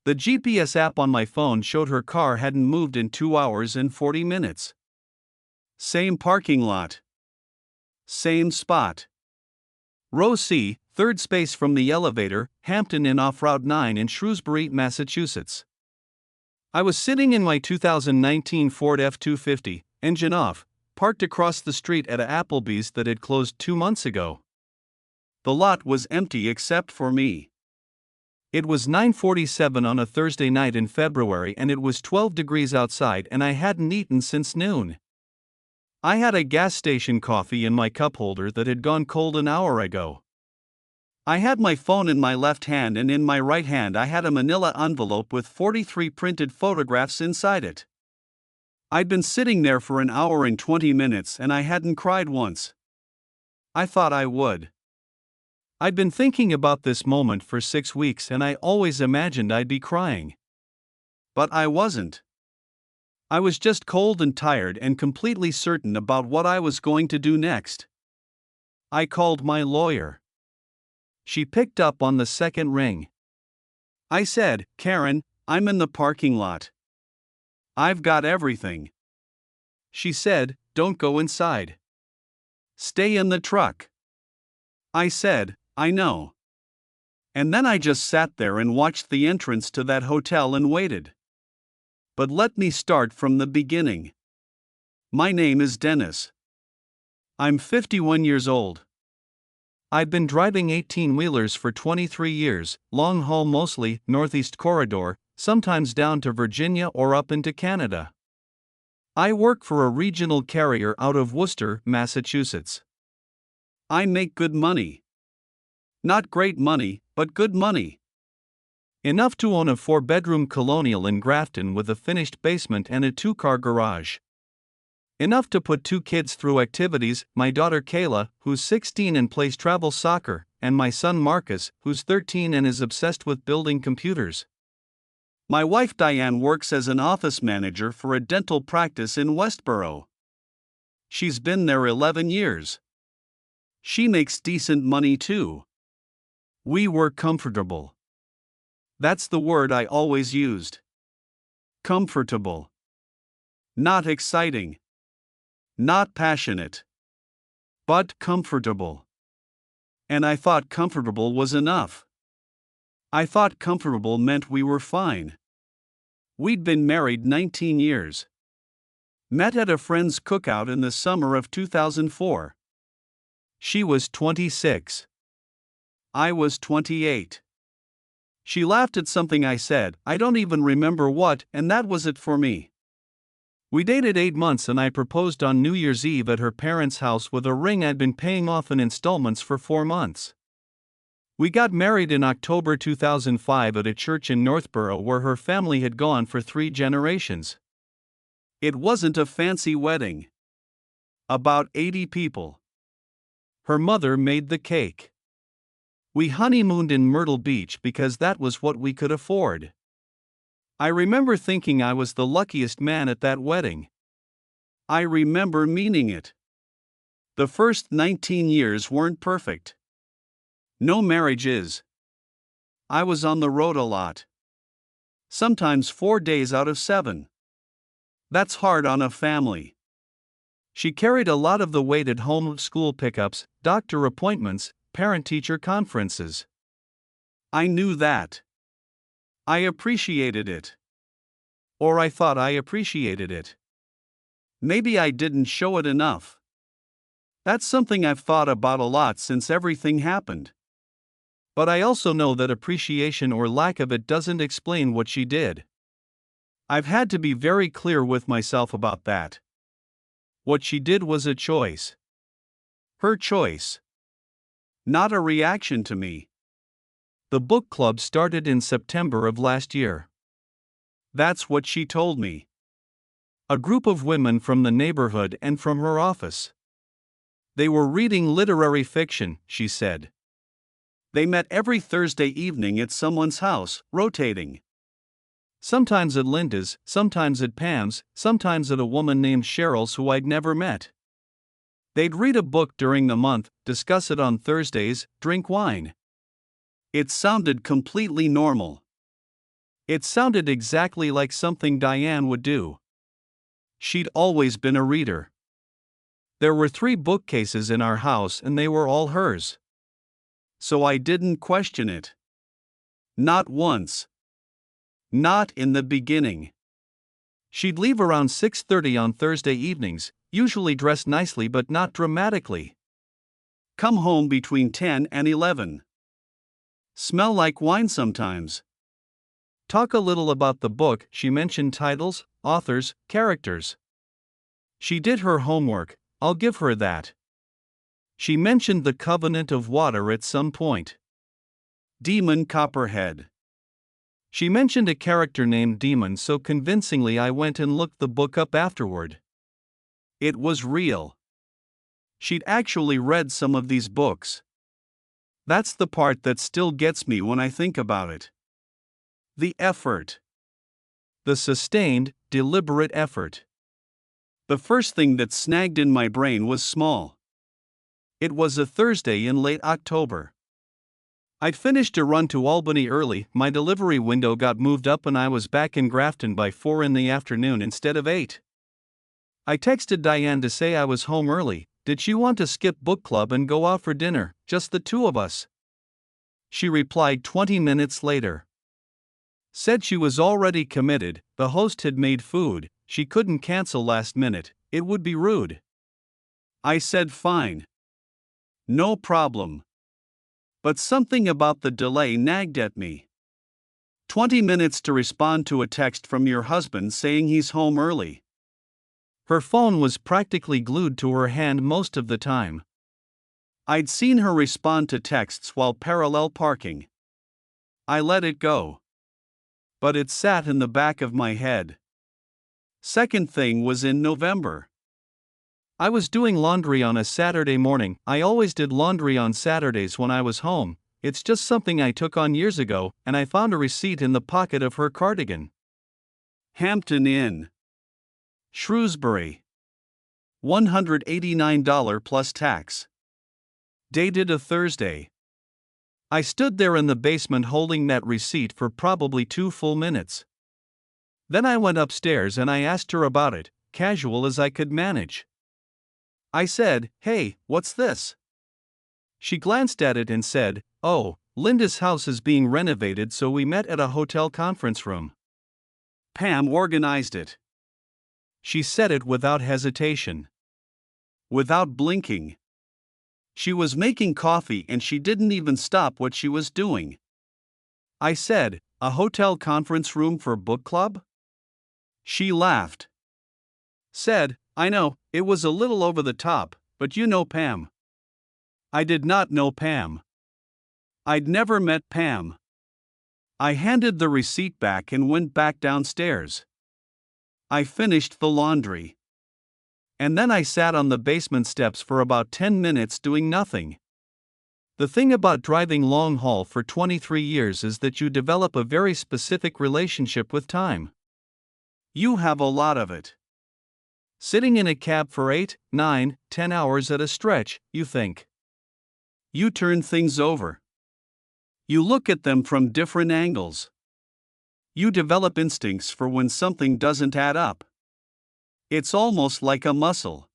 The GPS app on my phone showed her car hadn't moved in 2 hours and 40 minutes. Same parking lot. Same spot. Row C, third space from the elevator, Hampton Inn off Route 9 in Shrewsbury, Massachusetts. I was sitting in my 2019 Ford F-250, engine off, parked across the street at a Applebee's that had closed 2 months ago. The lot was empty except for me. It was 9:47 on a Thursday night in February and it was 12 degrees outside and I hadn't eaten since noon. I had a gas station coffee in my cup holder that had gone cold an hour ago. I had my phone in my left hand and in my right hand I had a manila envelope with 43 printed photographs inside it. I'd been sitting there for an hour and 20 minutes and I hadn't cried once. I thought I would. I'd been thinking about this moment for 6 weeks and I always imagined I'd be crying. But I wasn't. I was just cold and tired and completely certain about what I was going to do next. I called my lawyer. She picked up on the second ring. I said, "Karen, I'm in the parking lot. I've got everything." She said, "Don't go inside. Stay in the truck." I said, "I know." And then I just sat there and watched the entrance to that hotel and waited. But let me start from the beginning. My name is Dennis. I'm 51 years old. I've been driving 18-wheelers for 23 years, long haul mostly, Northeast Corridor, sometimes down to Virginia or up into Canada. I work for a regional carrier out of Worcester, Massachusetts. I make good money. Not great money, but good money. Enough to own a 4-bedroom colonial in Grafton with a finished basement and a 2-car garage. Enough to put 2 kids through activities, my daughter Kayla, who's 16 and plays travel soccer, and my son Marcus, who's 13 and is obsessed with building computers. My wife Diane works as an office manager for a dental practice in Westboro. She's been there 11 years. She makes decent money too. We were comfortable. That's the word I always used. Comfortable. Not exciting. Not passionate. But comfortable. And I thought comfortable was enough. I thought comfortable meant we were fine. We'd been married 19 years. Met at a friend's cookout in the summer of 2004. She was 26. I was 28. She laughed at something I said, I don't even remember what, and that was it for me. We dated 8 months and I proposed on New Year's Eve at her parents' house with a ring I'd been paying off in installments for 4 months. We got married in October 2005 at a church in Northborough where her family had gone for 3 generations. It wasn't a fancy wedding. About 80 people. Her mother made the cake. We honeymooned in Myrtle Beach because that was what we could afford. I remember thinking I was the luckiest man at that wedding. I remember meaning it. The first 19 years weren't perfect. No marriage is. I was on the road a lot. Sometimes 4 days out of 7. That's hard on a family. She carried a lot of the weight at home: school pickups, doctor appointments, parent-teacher conferences. I knew that. I appreciated it. Or I thought I appreciated it. Maybe I didn't show it enough. That's something I've thought about a lot since everything happened. But I also know that appreciation or lack of it doesn't explain what she did. I've had to be very clear with myself about that. What she did was a choice. Her choice. Not a reaction to me. The book club started in September of last year. That's what she told me. A group of women from the neighborhood and from her office. They were reading literary fiction, she said. They met every Thursday evening at someone's house, rotating. Sometimes at Linda's, sometimes at Pam's, sometimes at a woman named Cheryl's who I'd never met. They'd read a book during the month, discuss it on Thursdays, drink wine. It sounded completely normal. It sounded exactly like something Diane would do. She'd always been a reader. There were 3 bookcases in our house and they were all hers. So I didn't question it. Not once. Not in the beginning. She'd leave around 6:30 on Thursday evenings, usually dressed nicely but not dramatically. Come home between 10 and 11. Smell like wine sometimes. Talk a little about the book. She mentioned titles, authors, characters. She did her homework, I'll give her that. She mentioned the Covenant of Water at some point. Demon Copperhead. She mentioned a character named Demon so convincingly I went and looked the book up afterward. It was real. She'd actually read some of these books. That's the part that still gets me when I think about it. The effort. The sustained, deliberate effort. The first thing that snagged in my brain was small. It was a Thursday in late October. I'd finished a run to Albany early, my delivery window got moved up and I was back in Grafton by 4 in the afternoon instead of 8. I texted Diane to say I was home early. Did she want to skip book club and go out for dinner, just the 2 of us? She replied 20 minutes later. Said she was already committed, the host had made food, she couldn't cancel last minute, it would be rude. I said fine. No problem. But something about the delay nagged at me. 20 minutes to respond to a text from your husband saying he's home early. Her phone was practically glued to her hand most of the time. I'd seen her respond to texts while parallel parking. I let it go. But it sat in the back of my head. Second thing was in November. I was doing laundry on a Saturday morning. I always did laundry on Saturdays when I was home. It's just something I took on years ago, and I found a receipt in the pocket of her cardigan. Hampton Inn, Shrewsbury. $189 plus tax. Dated a Thursday. I stood there in the basement holding that receipt for probably 2 full minutes. Then I went upstairs and I asked her about it, casual as I could manage. I said, "Hey, what's this?" She glanced at it and said, "Oh, Linda's house is being renovated so we met at a hotel conference room. Pam organized it." She said it without hesitation. Without blinking. She was making coffee and she didn't even stop what she was doing. I said, "A hotel conference room for book club?" She laughed. Said, "I know, it was a little over the top, but you know Pam." I did not know Pam. I'd never met Pam. I handed the receipt back and went back downstairs. I finished the laundry. And then I sat on the basement steps for about 10 minutes doing nothing. The thing about driving long haul for 23 years is that you develop a very specific relationship with time. You have a lot of it. Sitting in a cab for 8, 9, 10 hours at a stretch, you think. You turn things over. You look at them from different angles. You develop instincts for when something doesn't add up. It's almost like a muscle.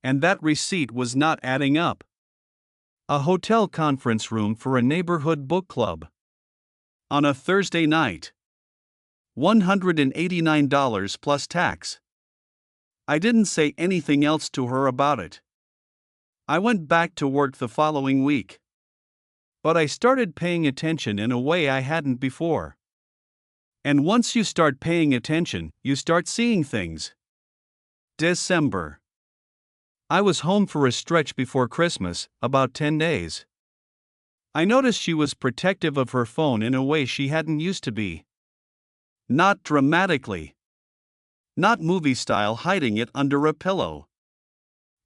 And that receipt was not adding up. A hotel conference room for a neighborhood book club. On a Thursday night. $189 plus tax. I didn't say anything else to her about it. I went back to work the following week. But I started paying attention in a way I hadn't before. And once you start paying attention, you start seeing things. December. I was home for a stretch before Christmas, about 10 days. I noticed she was protective of her phone in a way she hadn't used to be. Not dramatically. Not movie style hiding it under a pillow.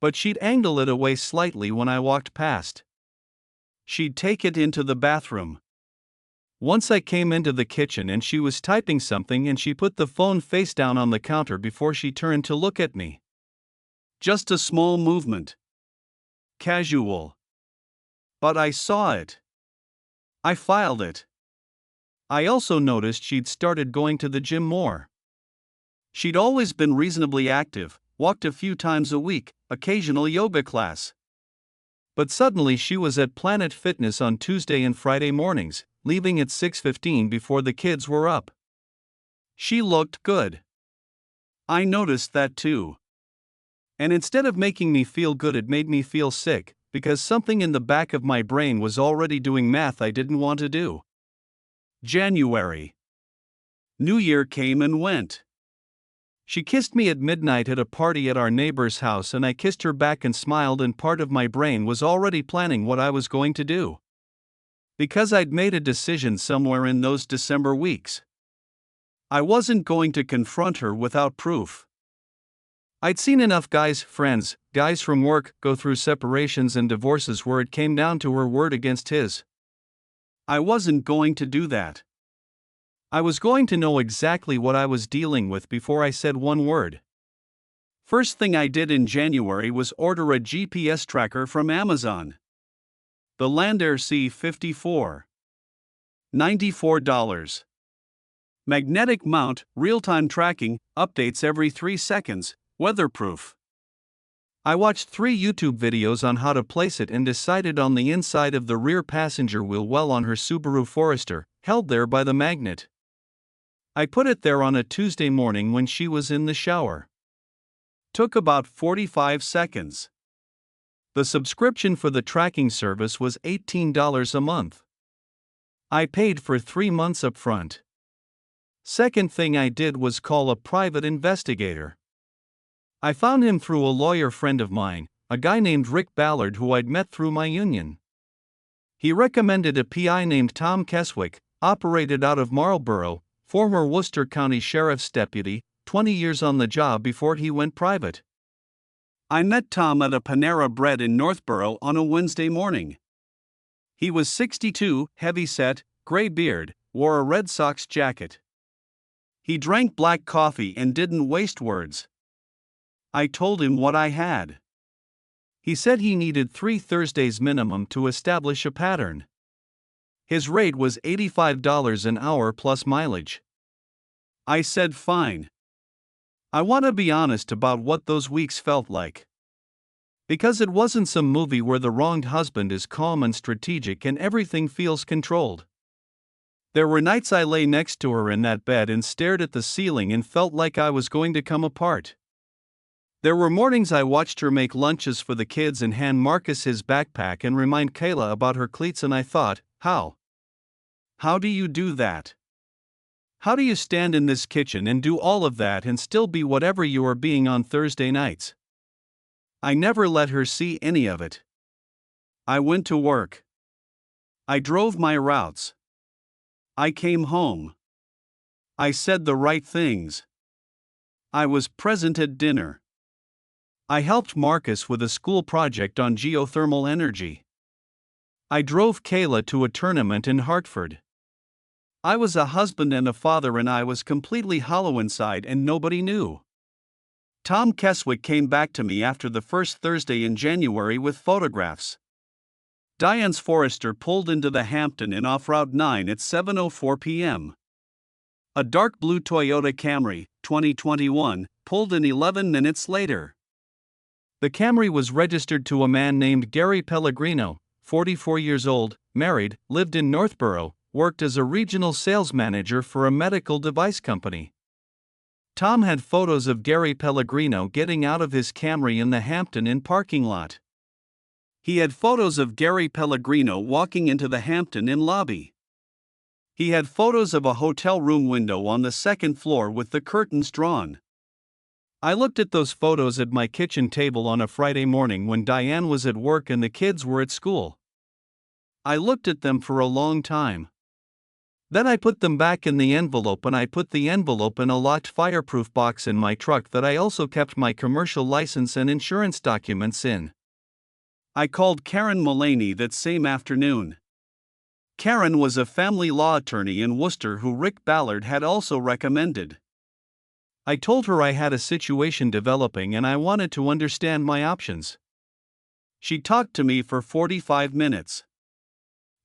But she'd angle it away slightly when I walked past. She'd take it into the bathroom. Once I came into the kitchen and she was typing something and she put the phone face down on the counter before she turned to look at me. Just a small movement. Casual. But I saw it. I filed it. I also noticed she'd started going to the gym more. She'd always been reasonably active, walked a few times a week, occasional yoga class. But suddenly she was at Planet Fitness on Tuesday and Friday mornings, leaving at 6:15 before the kids were up. She looked good. I noticed that too. And instead of making me feel good, it made me feel sick, because something in the back of my brain was already doing math I didn't want to do. January. New Year came and went. She kissed me at midnight at a party at our neighbor's house, and I kissed her back and smiled, and part of my brain was already planning what I was going to do. Because I'd made a decision somewhere in those December weeks. I wasn't going to confront her without proof. I'd seen enough friends, guys from work, go through separations and divorces where it came down to her word against his. I wasn't going to do that. I was going to know exactly what I was dealing with before I said one word. First thing I did in January was order a GPS tracker from Amazon. The Lander C54. $94. Magnetic mount, real-time tracking, updates every 3 seconds, weatherproof. I watched 3 YouTube videos on how to place it and decided on the inside of the rear passenger wheel well on her Subaru Forester, held there by the magnet. I put it there on a Tuesday morning when she was in the shower. Took about 45 seconds. The subscription for the tracking service was $18 a month. I paid for 3 months up front. Second thing I did was call a private investigator. I found him through a lawyer friend of mine, a guy named Rick Ballard who I'd met through my union. He recommended a PI named Tom Keswick, operated out of Marlborough, former Worcester County Sheriff's deputy, 20 years on the job before he went private. I met Tom at a Panera Bread in Northborough on a Wednesday morning. He was 62, heavy-set, gray beard, wore a Red Sox jacket. He drank black coffee and didn't waste words. I told him what I had. He said he needed 3 Thursdays minimum to establish a pattern. His rate was $85 an hour plus mileage. I said fine. I want to be honest about what those weeks felt like. Because it wasn't some movie where the wronged husband is calm and strategic and everything feels controlled. There were nights I lay next to her in that bed and stared at the ceiling and felt like I was going to come apart. There were mornings I watched her make lunches for the kids and hand Marcus his backpack and remind Kayla about her cleats, and I thought, how? How do you do that? How do you stand in this kitchen and do all of that and still be whatever you are being on Thursday nights? I never let her see any of it. I went to work. I drove my routes. I came home. I said the right things. I was present at dinner. I helped Marcus with a school project on geothermal energy. I drove Kayla to a tournament in Hartford. I was a husband and a father, and I was completely hollow inside and nobody knew. Tom Keswick came back to me after the first Thursday in January with photographs. Diane's Forester pulled into the Hampton Inn off Route 9 at 7:04 p.m. A dark blue Toyota Camry, 2021, pulled in 11 minutes later. The Camry was registered to a man named Gary Pellegrino, 44 years old, married, lived in Northborough, worked as a regional sales manager for a medical device company. Tom had photos of Gary Pellegrino getting out of his Camry in the Hampton Inn parking lot. He had photos of Gary Pellegrino walking into the Hampton Inn lobby. He had photos of a hotel room window on the second floor with the curtains drawn. I looked at those photos at my kitchen table on a Friday morning when Diane was at work and the kids were at school. I looked at them for a long time. Then I put them back in the envelope, and I put the envelope in a locked fireproof box in my truck that I also kept my commercial license and insurance documents in. I called Karen Mullaney that same afternoon. Karen was a family law attorney in Worcester who Rick Ballard had also recommended. I told her I had a situation developing and I wanted to understand my options. She talked to me for 45 minutes.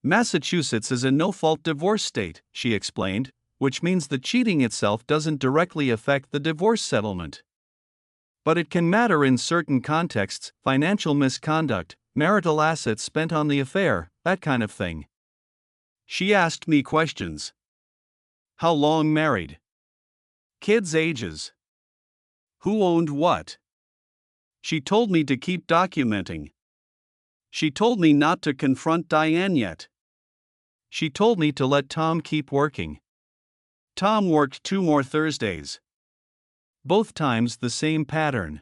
Massachusetts is a no-fault divorce state, she explained, which means the cheating itself doesn't directly affect the divorce settlement. But it can matter in certain contexts: financial misconduct, marital assets spent on the affair, that kind of thing. She asked me questions. How long married? Kids' ages. Who owned what? She told me to keep documenting. She told me not to confront Diane yet. She told me to let Tom keep working. Tom worked 2 more Thursdays. Both times the same pattern.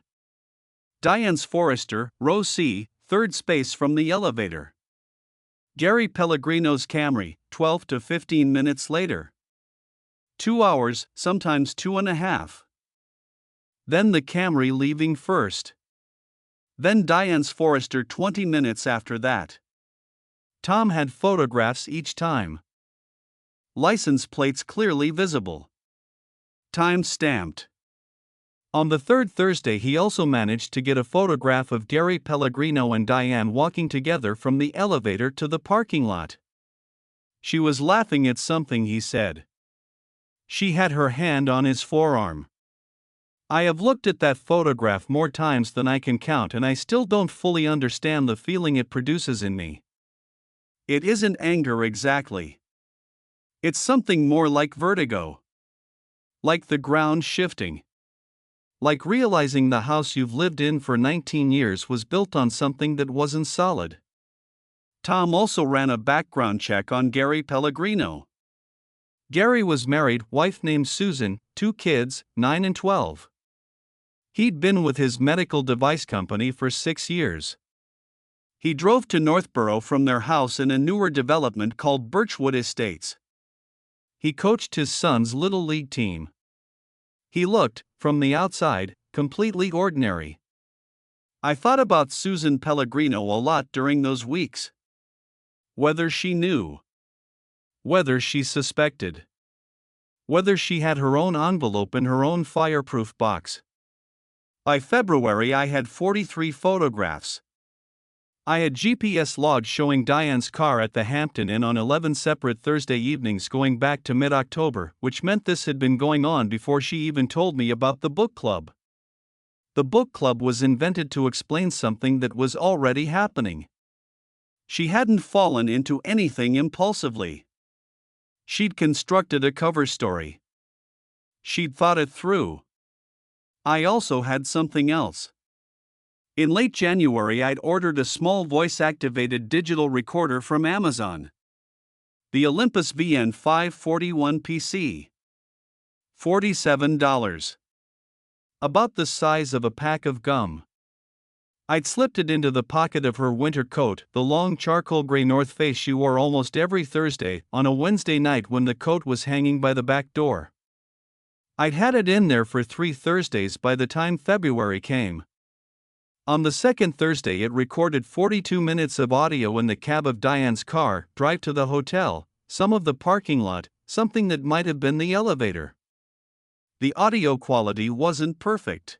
Diane's Forester, row C, third space from the elevator. Gary Pellegrino's Camry, 12 to 15 minutes later. 2 hours, sometimes 2.5. Then the Camry leaving first. Then Diane's Forester 20 minutes after that. Tom had photographs each time. License plates clearly visible. Time stamped. On the third Thursday he also managed to get a photograph of Gary Pellegrino and Diane walking together from the elevator to the parking lot. She was laughing at something he said. She had her hand on his forearm. I have looked at that photograph more times than I can count, and I still don't fully understand the feeling it produces in me. It isn't anger exactly. It's something more like vertigo. Like the ground shifting. Like realizing the house you've lived in for 19 years was built on something that wasn't solid. Tom also ran a background check on Gary Pellegrino. Gary was married, wife named Susan, 2 kids, 9 and 12. He'd been with his medical device company for 6 years. He drove to Northborough from their house in a newer development called Birchwood Estates. He coached his son's little league team. He looked, from the outside, completely ordinary. I thought about Susan Pellegrino a lot during those weeks. Whether she knew. Whether she suspected. Whether she had her own envelope in her own fireproof box. By February I had 43 photographs. I had GPS logs showing Diane's car at the Hampton Inn on 11 separate Thursday evenings going back to mid-October, which meant this had been going on before she even told me about the book club. The book club was invented to explain something that was already happening. She hadn't fallen into anything impulsively. She'd constructed a cover story. She'd thought it through. I also had something else. In late January I'd ordered a small voice-activated digital recorder from Amazon. The Olympus VN541 PC. $47. About the size of a pack of gum. I'd slipped it into the pocket of her winter coat, the long charcoal gray North Face she wore almost every Thursday, on a Wednesday night when the coat was hanging by the back door. I'd had it in there for 3 Thursdays by the time February came. On the second Thursday it recorded 42 minutes of audio in the cab of Diane's car, drive to the hotel, some of the parking lot, something that might have been the elevator. The audio quality wasn't perfect.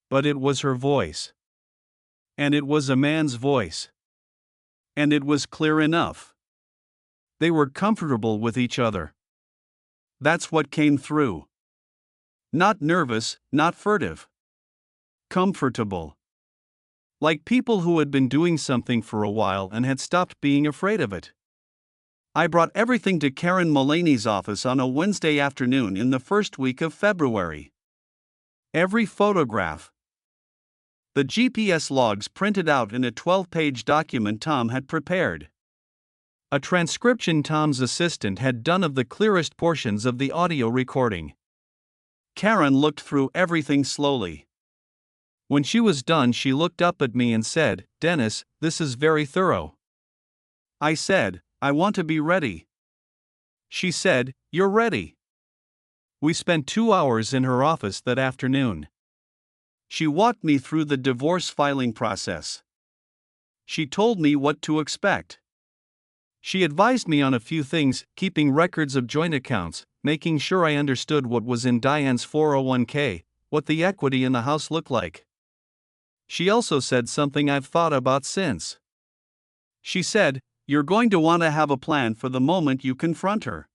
But it was her voice. And it was a man's voice. And it was clear enough. They were comfortable with each other. That's what came through. Not nervous, not furtive. Comfortable. Like people who had been doing something for a while and had stopped being afraid of it. I brought everything to Karen Mullaney's office on a Wednesday afternoon in the first week of February. Every photograph. The GPS logs printed out in a 12-page document Tom had prepared. A transcription Tom's assistant had done of the clearest portions of the audio recording. Karen looked through everything slowly. When she was done, she looked up at me and said, "Dennis, this is very thorough." I said, "I want to be ready." She said, "You're ready." We spent 2 hours in her office that afternoon. She walked me through the divorce filing process. She told me what to expect. She advised me on a few things: keeping records of joint accounts, making sure I understood what was in Diane's 401k, what the equity in the house looked like. She also said something I've thought about since. She said, You're going to want to have a plan for the moment you confront her.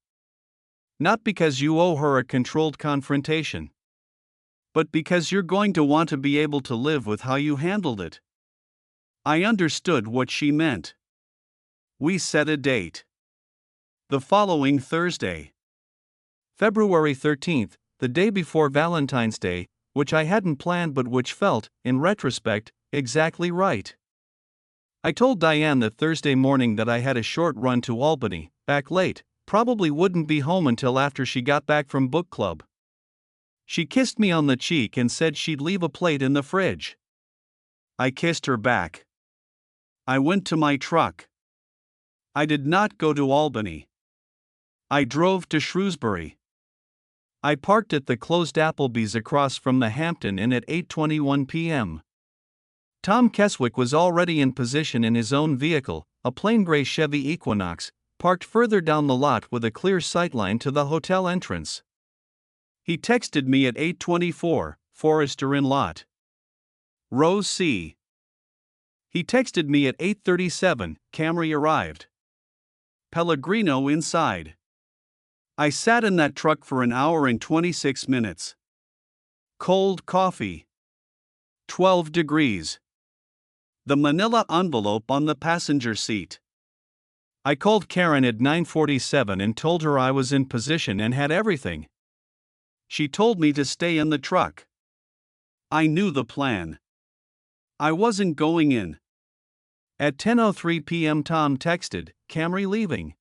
Not because you owe her a controlled confrontation, but because you're going to want to be able to live with how you handled it. I understood what she meant. We set a date. The following Thursday, February 13th, the day before Valentine's Day, which I hadn't planned but which felt, in retrospect, exactly right. I told Diane that Thursday morning that I had a short run to Albany, back late, probably wouldn't be home until after she got back from book club. She kissed me on the cheek and said she'd leave a plate in the fridge. I kissed her back. I went to my truck. I did not go to Albany. I drove to Shrewsbury. I parked at the closed Applebee's across from the Hampton Inn at 8:21 p.m. Tom Keswick was already in position in his own vehicle, a plain gray Chevy Equinox, parked further down the lot with a clear sightline to the hotel entrance. He texted me at 8:24, Forrester in lot. Rose C. He texted me at 8:37, Camry arrived. Pellegrino inside. I sat in that truck for an hour and 26 minutes. Cold coffee. 12 degrees. The manila envelope on the passenger seat. I called Karen at 9:47 and told her I was in position and had everything. She told me to stay in the truck. I knew the plan. I wasn't going in. At 10:03 p.m. Tom texted, Camry leaving.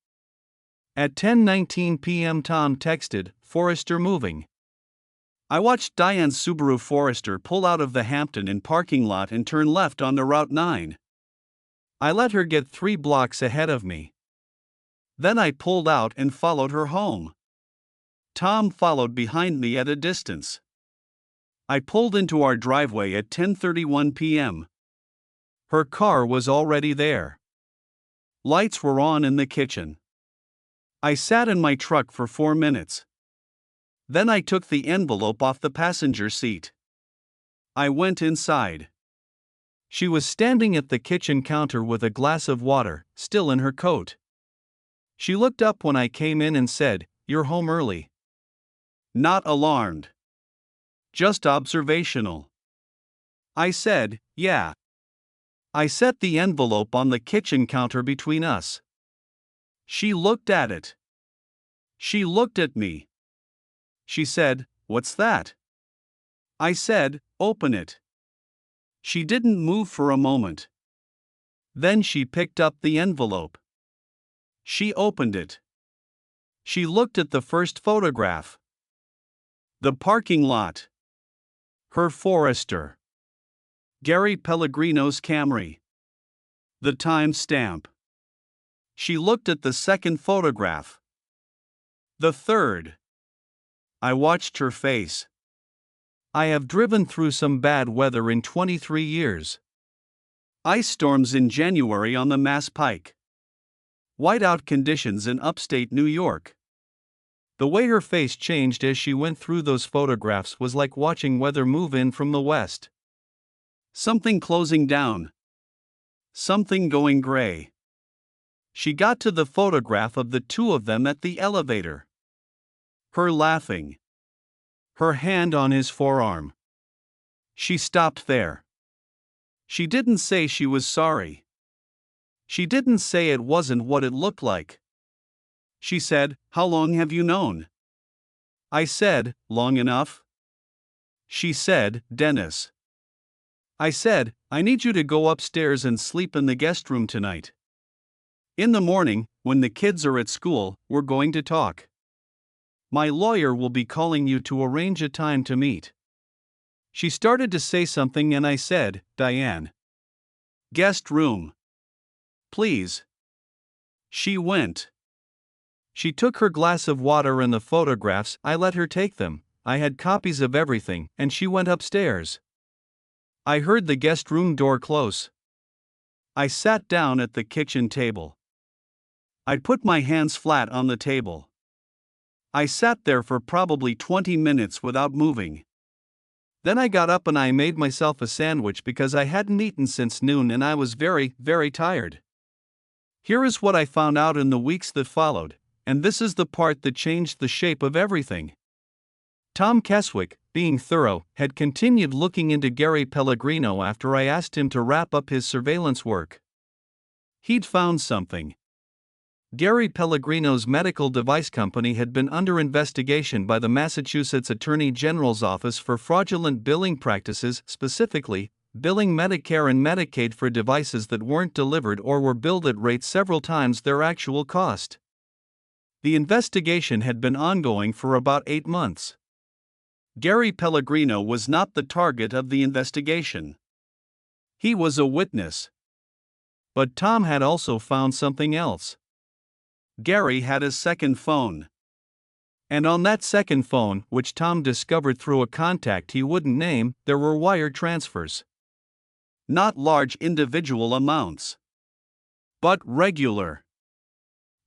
At 10:19 p.m. Tom texted, Forrester moving. I watched Diane's Subaru Forester pull out of the Hampton Inn parking lot and turn left onto Route 9. I let her get 3 blocks ahead of me. Then I pulled out and followed her home. Tom followed behind me at a distance. I pulled into our driveway at 10:31 p.m. Her car was already there. Lights were on in the kitchen. I sat in my truck for 4 minutes. Then I took the envelope off the passenger seat. I went inside. She was standing at the kitchen counter with a glass of water, still in her coat. She looked up when I came in and said, "You're home early." Not alarmed. Just observational. I said, "Yeah." I set the envelope on the kitchen counter between us. She looked at it. She looked at me. She said, "What's that?" I said, "Open it." She didn't move for a moment. Then she picked up the envelope. She opened it. She looked at the first photograph. The parking lot. Her Forester. Gary Pellegrino's Camry. The time stamp. She looked at the second photograph. The third. I watched her face. I have driven through some bad weather in 23 years. Ice storms in January on the Mass Pike. Whiteout conditions in upstate New York. The way her face changed as she went through those photographs was like watching weather move in from the west. Something closing down. Something going gray. She got to the photograph of the two of them at the elevator. Her laughing. Her hand on his forearm. She stopped there. She didn't say she was sorry. She didn't say it wasn't what it looked like. She said, "How long have you known?" I said, "Long enough." She said, "Dennis." I said, "I need you to go upstairs and sleep in the guest room tonight. In the morning, when the kids are at school, we're going to talk. My lawyer will be calling you to arrange a time to meet." She started to say something and I said, "Diane. Guest room. Please." She went. She took her glass of water and the photographs. I let her take them. I had copies of everything, and she went upstairs. I heard the guest room door close. I sat down at the kitchen table. I put my hands flat on the table. I sat there for probably 20 minutes without moving. Then I got up and I made myself a sandwich because I hadn't eaten since noon and I was very, very tired. Here is what I found out in the weeks that followed, and this is the part that changed the shape of everything. Tom Keswick, being thorough, had continued looking into Gary Pellegrino after I asked him to wrap up his surveillance work. He'd found something. Gary Pellegrino's medical device company had been under investigation by the Massachusetts Attorney General's office for fraudulent billing practices, specifically, billing Medicare and Medicaid for devices that weren't delivered or were billed at rates several times their actual cost. The investigation had been ongoing for about 8 months. Gary Pellegrino was not the target of the investigation. He was a witness. But Tom had also found something else. Gary had a second phone. And on that second phone, which Tom discovered through a contact he wouldn't name, there were wire transfers. Not large individual amounts, but regular.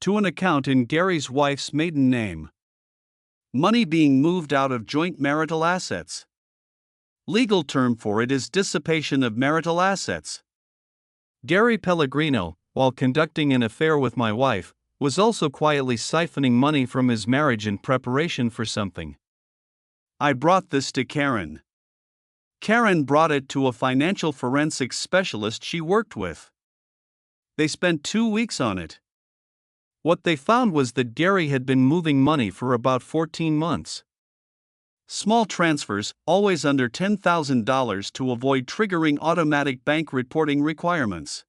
To an account in Gary's wife's maiden name. Money being moved out of joint marital assets. Legal term for it is dissipation of marital assets. Gary Pellegrino, while conducting an affair with my wife, was also quietly siphoning money from his marriage in preparation for something. I brought this to Karen. Karen brought it to a financial forensics specialist she worked with. They spent 2 weeks on it. What they found was that Gary had been moving money for about 14 months. Small transfers, always under $10,000 to avoid triggering automatic bank reporting requirements.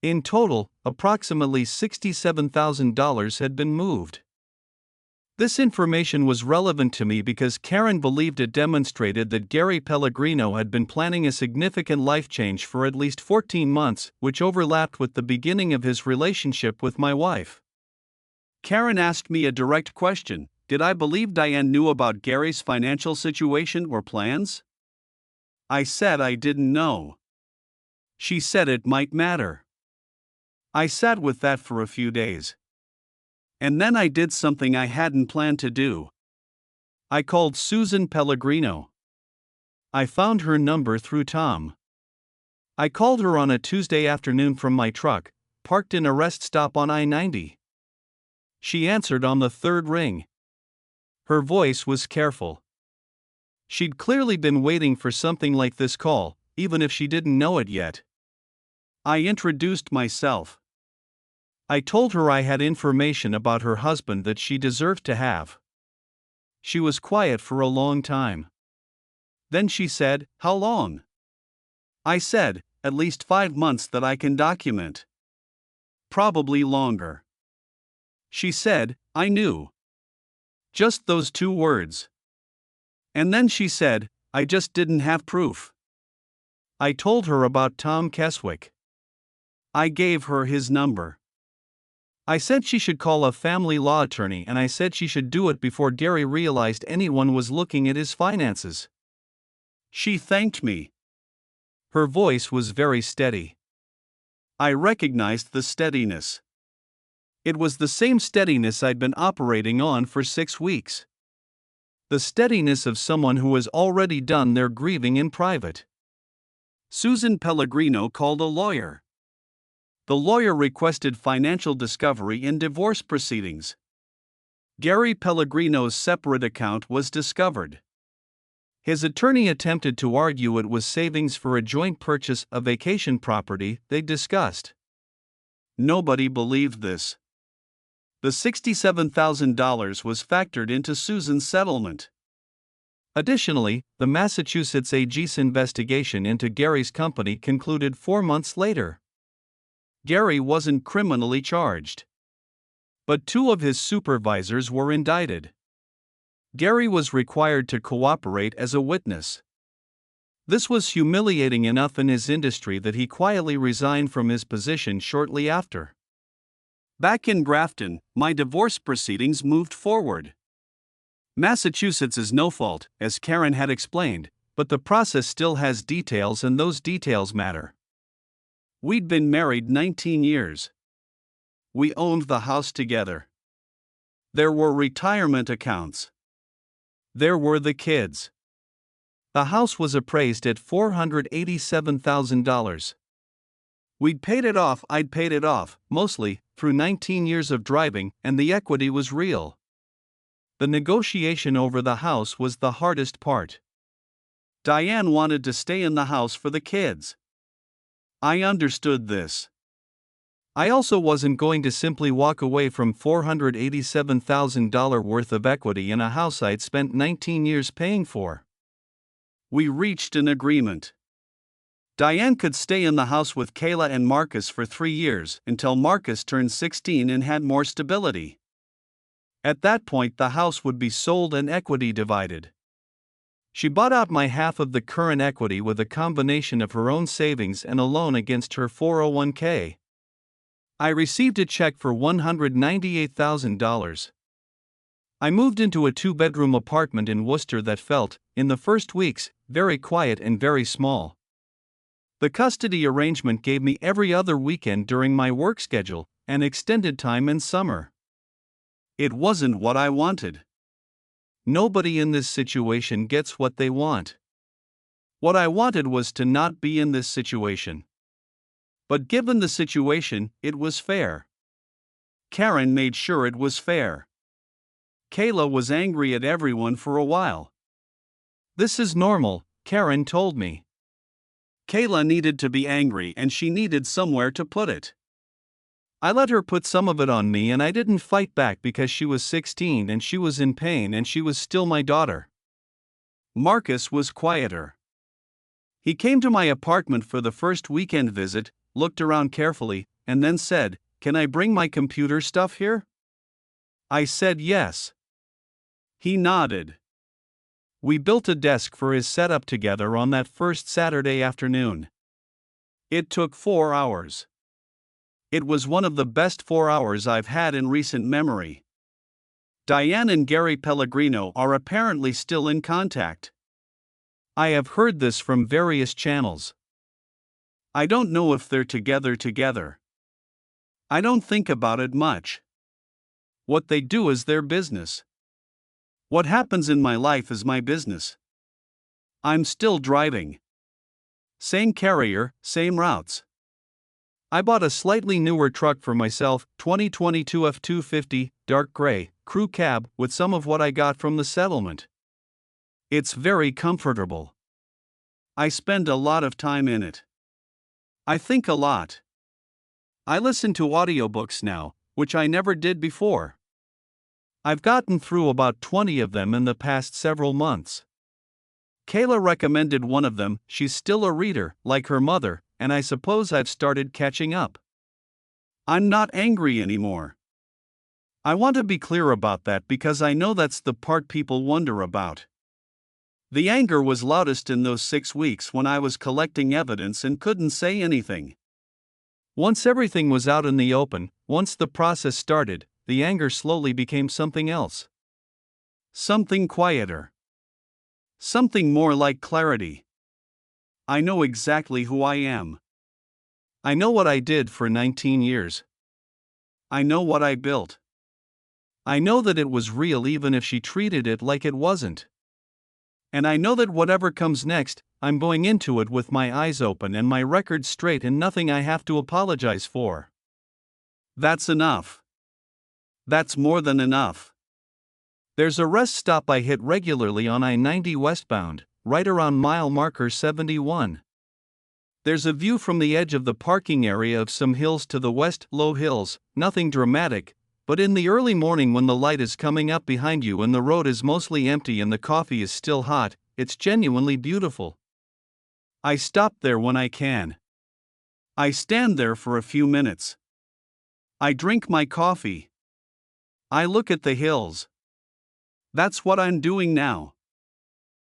In total, approximately $67,000 had been moved. This information was relevant to me because Karen believed it demonstrated that Gary Pellegrino had been planning a significant life change for at least 14 months, which overlapped with the beginning of his relationship with my wife. Karen asked me a direct question: did I believe Diane knew about Gary's financial situation or plans? I said I didn't know. She said it might matter. I sat with that for a few days. And then I did something I hadn't planned to do. I called Susan Pellegrino. I found her number through Tom. I called her on a Tuesday afternoon from my truck, parked in a rest stop on I-90. She answered on the third ring. Her voice was careful. She'd clearly been waiting for something like this call, even if she didn't know it yet. I introduced myself. I told her I had information about her husband that she deserved to have. She was quiet for a long time. Then she said, "How long?" I said, "At least 5 months that I can document." "Probably longer." She said, "I knew." Just those 2 words. And then she said, "I just didn't have proof." I told her about Tom Keswick. I gave her his number. I said she should call a family law attorney, and I said she should do it before Gary realized anyone was looking at his finances. She thanked me. Her voice was very steady. I recognized the steadiness. It was the same steadiness I'd been operating on for 6 weeks. The steadiness of someone who has already done their grieving in private. Susan Pellegrino called a lawyer. The lawyer requested financial discovery in divorce proceedings. Gary Pellegrino's separate account was discovered. His attorney attempted to argue it was savings for a joint purchase of vacation property they discussed. Nobody believed this. The $67,000 was factored into Susan's settlement. Additionally, the Massachusetts AG's investigation into Gary's company concluded 4 months later. Gary wasn't criminally charged. But 2 of his supervisors were indicted. Gary was required to cooperate as a witness. This was humiliating enough in his industry that he quietly resigned from his position shortly after. Back in Grafton, my divorce proceedings moved forward. Massachusetts is no fault, as Karen had explained, but the process still has details, and those details matter. We'd been married 19 years. We owned the house together. There were retirement accounts. There were the kids. The house was appraised at $487,000. I'd paid it off, mostly, through 19 years of driving, and the equity was real. The negotiation over the house was the hardest part. Diane wanted to stay in the house for the kids. I understood this. I also wasn't going to simply walk away from $487,000 worth of equity in a house I'd spent 19 years paying for. We reached an agreement. Diane could stay in the house with Kayla and Marcus for 3 years until Marcus turned 16 and had more stability. At that point, the house would be sold and equity divided. She bought out my half of the current equity with a combination of her own savings and a loan against her 401k. I received a check for $198,000. I moved into a 2-bedroom apartment in Worcester that felt, in the first weeks, very quiet and very small. The custody arrangement gave me every other weekend during my work schedule, and extended time in summer. It wasn't what I wanted. Nobody in this situation gets what they want. What I wanted was to not be in this situation. But given the situation, it was fair. Karen made sure it was fair. Kayla was angry at everyone for a while. This is normal, Karen told me. Kayla needed to be angry and she needed somewhere to put it. I let her put some of it on me and I didn't fight back because she was 16 and she was in pain and she was still my daughter. Marcus was quieter. He came to my apartment for the first weekend visit, looked around carefully, and then said, "Can I bring my computer stuff here?" I said yes. He nodded. We built a desk for his setup together on that first Saturday afternoon. It took 4 hours. It was one of the best 4 hours I've had in recent memory. Diane and Gary Pellegrino are apparently still in contact. I have heard this from various channels. I don't know if they're together. I don't think about it much. What they do is their business. What happens in my life is my business. I'm still driving. Same carrier, same routes. I bought a slightly newer truck for myself, 2022 F250, dark gray, crew cab, with some of what I got from the settlement. It's very comfortable. I spend a lot of time in it. I think a lot. I listen to audiobooks now, which I never did before. I've gotten through about 20 of them in the past several months. Kayla recommended one of them. She's still a reader, like her mother, and I suppose I've started catching up. I'm not angry anymore. I want to be clear about that because I know that's the part people wonder about. The anger was loudest in those 6 weeks when I was collecting evidence and couldn't say anything. Once everything was out in the open, once the process started, the anger slowly became something else. Something quieter. Something more like clarity. I know exactly who I am. I know what I did for 19 years. I know what I built. I know that it was real even if she treated it like it wasn't. And I know that whatever comes next, I'm going into it with my eyes open and my record straight and nothing I have to apologize for. That's enough. That's more than enough. There's a rest stop I hit regularly on I-90 westbound, right around mile marker 71. There's a view from the edge of the parking area of some hills to the west, low hills, nothing dramatic, but in the early morning when the light is coming up behind you and the road is mostly empty and the coffee is still hot, it's genuinely beautiful. I stop there when I can. I stand there for a few minutes. I drink my coffee. I look at the hills. That's what I'm doing now.